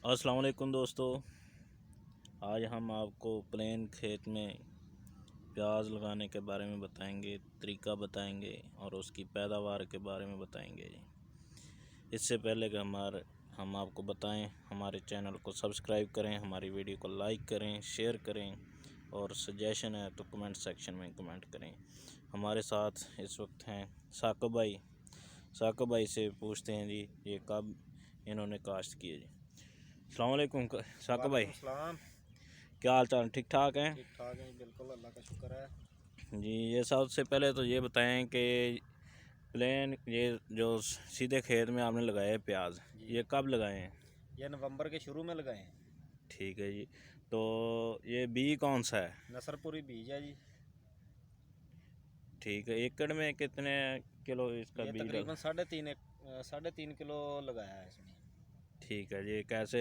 अस्सलाम वालेकुम दोस्तों, आज हम आपको प्लेन खेत में प्याज लगाने के बारे में बताएंगे, तरीका बताएंगे और उसकी पैदावार के बारे में बताएंगे। इससे पहले कि हम आपको बताएं, हमारे चैनल को सब्सक्राइब करें, हमारी वीडियो को लाइक करें, शेयर करें और सजेशन है तो कमेंट सेक्शन में कमेंट करें। हमारे साथ इस वक्त हैं साकिब भाई से पूछते हैं जी ये कब इन्होंने काश्त किए जी। अस्सलाम वालेकुम साकिब भाई, सलाम। क्या हाल चाल, ठीक ठाक हैं? ठीक ठाक है, बिल्कुल अल्लाह का शुक्र है जी, ये सबसे पहले तो ये बताएं कि प्लेन ये जो सीधे खेत में आपने लगाए प्याज, जी। ये कब लगाए हैं? ये नवंबर के शुरू में लगाए हैं। ठीक है जी। तो ये बीज कौन सा है? नसरपुरी बीज है जी। ठीक है, एकड़ में कितने किलो इसका ये बीज तकरीबन साढ़े तीन किलो लगाया है इसमें। ठीक है जी। कैसे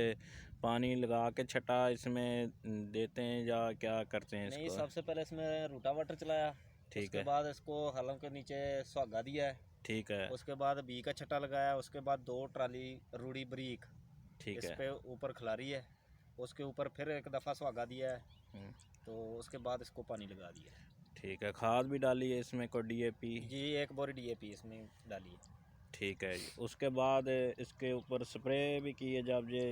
पानी लगा के छटा इसमें देते हैं या क्या करते हैं नहीं, इसको? सबसे पहले इसमें रूटावाटर चलाया, ठीक उसके है। बाद इसको हलों के नीचे सुहागा दिया है, ठीक है। उसके बाद बी का छट्टा लगाया, उसके बाद 2 ट्राली रूड़ी बरीक ठीक इस है। पे ऊपर खिलारी है, उसके ऊपर फिर एक दफ़ा सुहागा दिया है, हम्म, तो उसके बाद इसको पानी लगा दिया। ठीक है। खाद भी डाली है इसमें कोई डीएपी? जी, एक बोरी डीएपी इसमें डाली है। ठीक है जी। उसके बाद इसके ऊपर स्प्रे भी की है जब ये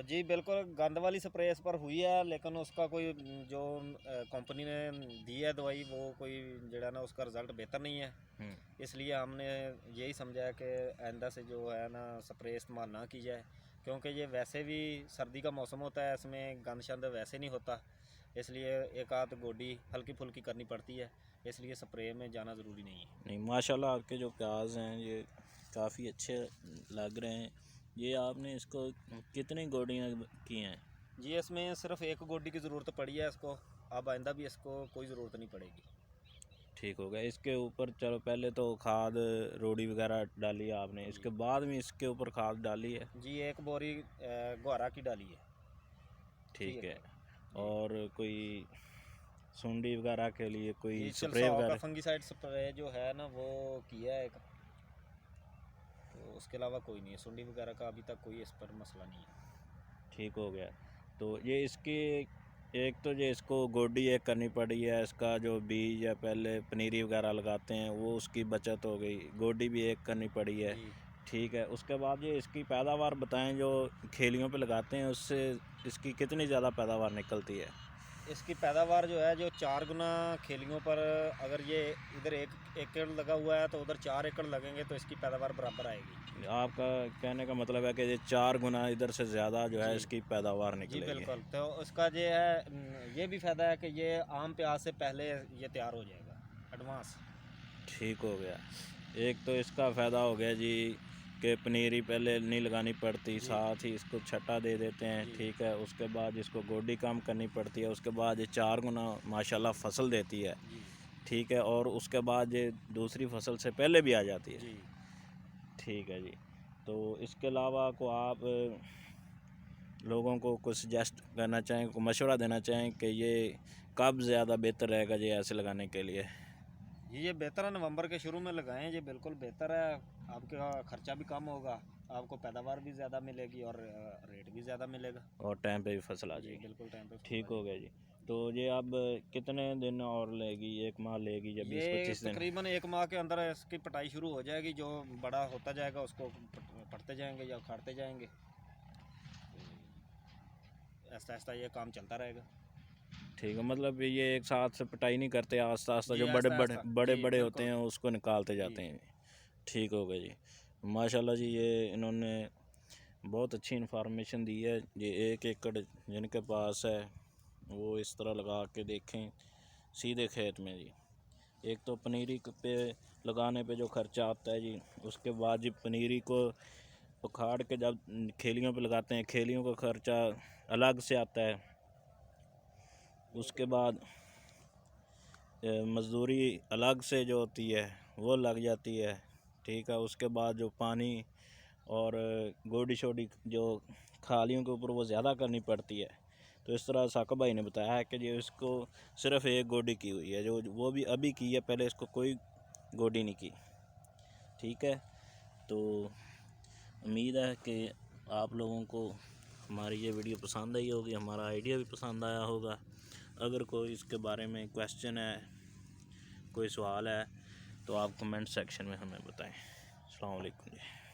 जी बिल्कुल, गंद वाली स्प्रे इस पर हुई है, लेकिन उसका कोई जो कंपनी ने दी है दवाई, वो कोई जड़ा ना उसका रिज़ल्ट बेहतर नहीं है। इसलिए हमने यही समझा है कि आइंदा से जो है ना स्प्रे इस्तेमाल ना की जाए, क्योंकि ये वैसे भी सर्दी का मौसम होता है, इसमें गंद शंद वैसे नहीं होता, इसलिए एक आध गोडी हल्की फुल्की करनी पड़ती है, इसलिए स्प्रे में जाना ज़रूरी नहीं है। नहीं, माशाल्लाह आपके जो प्याज हैं ये काफ़ी अच्छे लग रहे हैं। ये आपने इसको कितनी गोडियाँ की हैं? जी, इसमें सिर्फ एक गोडी की ज़रूरत पड़ी है इसको, अब आइंदा भी इसको कोई ज़रूरत नहीं पड़ेगी। ठीक हो गया। इसके ऊपर चलो पहले तो खाद रोड़ी वगैरह डाली आपने, जी इसके बाद में इसके ऊपर खाद डाली है? जी, एक बोरी गुआरा की डाली है। ठीक ठीक है है। जी। और कोई सुंडी वगैरह के लिए कोई जी, स्प्रे चिलसाओ का वगैरह? फंगीसाइड स्प्रे जो है ना वो किया है एक, तो उसके अलावा कोई नहीं है, सुंडी वगैरह का अभी तक कोई इस पर मसला नहीं है। ठीक हो गया। तो ये इसकी एक तो ये इसको गोडी एक करनी पड़ी है, इसका जो बीज है पहले पनीरी वगैरह लगाते हैं वो उसकी बचत हो गई, गोडी भी एक करनी पड़ी है। जी, ठीक है। उसके बाद ये इसकी पैदावार बताएं, जो खेलियों पे लगाते हैं उससे इसकी कितनी ज़्यादा पैदावार निकलती है? इसकी पैदावार जो है जो 4 गुना खेलियों पर, अगर ये इधर 1 एकड़ लगा हुआ है तो उधर 4 एकड़ लगेंगे तो इसकी पैदावार बराबर आएगी। आपका कहने का मतलब है कि ये 4 गुना इधर से ज़्यादा जो है जी इसकी पैदावार जी निकलेगी। बिल्कुल, तो उसका ये है, ये भी फ़ायदा है कि ये आम प्याज से पहले ये तैयार हो जाएगा, एडवांस। ठीक हो गया। एक तो इसका फ़ायदा हो गया जी कि पनीरी पहले नहीं लगानी पड़ती, जी साथ ही इसको छट्टा दे देते हैं। जी ठीक है। उसके बाद इसको गोडी कम करनी पड़ती है, उसके बाद ये 4 गुना माशाल्लाह फसल देती है। जी ठीक है। और उसके बाद ये दूसरी फसल से पहले भी आ जाती है। जी। ठीक है जी। तो इसके अलावा को आप लोगों को कुछ सजेस्ट करना चाहें, को मशवरा देना चाहें कि ये कब ज़्यादा बेहतर रहेगा ये ऐसे लगाने के लिए? ये बेहतर है, नवंबर के शुरू में लगाएं, ये बिल्कुल बेहतर है। आपका खर्चा भी कम होगा, आपको पैदावार भी ज़्यादा मिलेगी और रेट भी ज़्यादा मिलेगा। और टाइम पे भी फसल आ जी जाएगी। बिल्कुल, टाइम पे फसल ठीक आ हो गया जाएगी। जी। तो ये अब कितने दिन और लेगी, 1 माह लेगी या ये 20-25 दिन? तकरीबन 1 माह के अंदर इसकी पटाई शुरू हो जाएगी, जो बड़ा होता जाएगा उसको पटते जाएंगे या उखाड़ते जाएंगे, ऐसा ऐसा ये काम चलता रहेगा। ठीक है। मतलब ये एक साथ से पटाई नहीं करते, आस्ता आस्ता जी, जो बड़े ऐसा बड़े ऐसा बड़े जी बड़े होते बिल्कुल। हैं उसको निकालते जी जाते हैं। ठीक हो गया जी। माशाल्लाह जी, ये इन्होंने बहुत अच्छी इन्फॉर्मेशन दी है। ये 1 एकड़ जिनके पास है वो इस तरह लगा के देखें सीधे खेत में जी। एक तो पनीरी पे लगाने पे जो खर्चा आता है जी, उसके बाद जी पनीरी को उखाड़ के जब खेलियों पे लगाते हैं, खेलियों का खर्चा अलग से आता है। उसके बाद मज़दूरी अलग से जो होती है वो लग जाती है। ठीक है। उसके बाद जो पानी और गोडी शोडी जो खालियों के ऊपर वो ज़्यादा करनी पड़ती है। तो इस तरह साकिब भाई ने बताया है कि जो इसको सिर्फ़ एक गोडी की हुई है, जो वो भी अभी की है, पहले इसको कोई गोडी नहीं की। ठीक है, तो उम्मीद है कि आप लोगों को हमारी ये वीडियो पसंद आई होगी, हमारा आइडिया भी पसंद आया होगा। अगर कोई इसके बारे में क्वेश्चन है, कोई सवाल है, तो आप कमेंट सेक्शन में हमें बताएं। अस्सलाम वालेकुम जी।